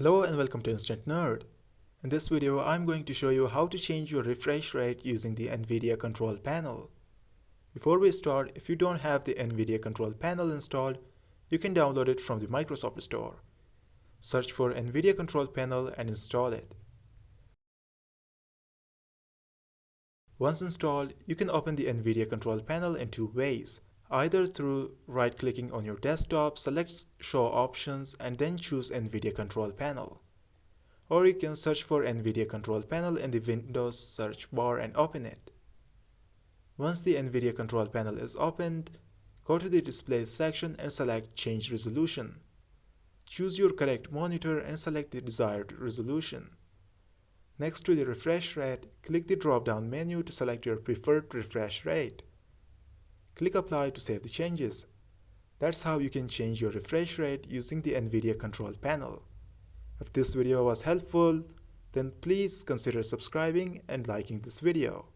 Hello and welcome to Instant Nerd. In this video, I'm going to show you how to change your refresh rate using the NVIDIA Control Panel. Before we start, if you don't have the NVIDIA Control Panel installed, you can download it from the Microsoft Store. Search for NVIDIA Control Panel and install it. Once installed, you can open the NVIDIA Control Panel in two ways. Either through right-clicking on your desktop, select Show Options and then choose NVIDIA Control Panel. Or you can search for NVIDIA Control Panel in the Windows search bar and open it. Once the NVIDIA Control Panel is opened, go to the Display section and select Change Resolution. Choose your correct monitor and select the desired resolution. Next to the refresh rate, click the drop-down menu to select your preferred refresh rate. Click Apply to save the changes. That's how you can change your refresh rate using the NVIDIA Control Panel. If this video was helpful, then please consider subscribing and liking this video.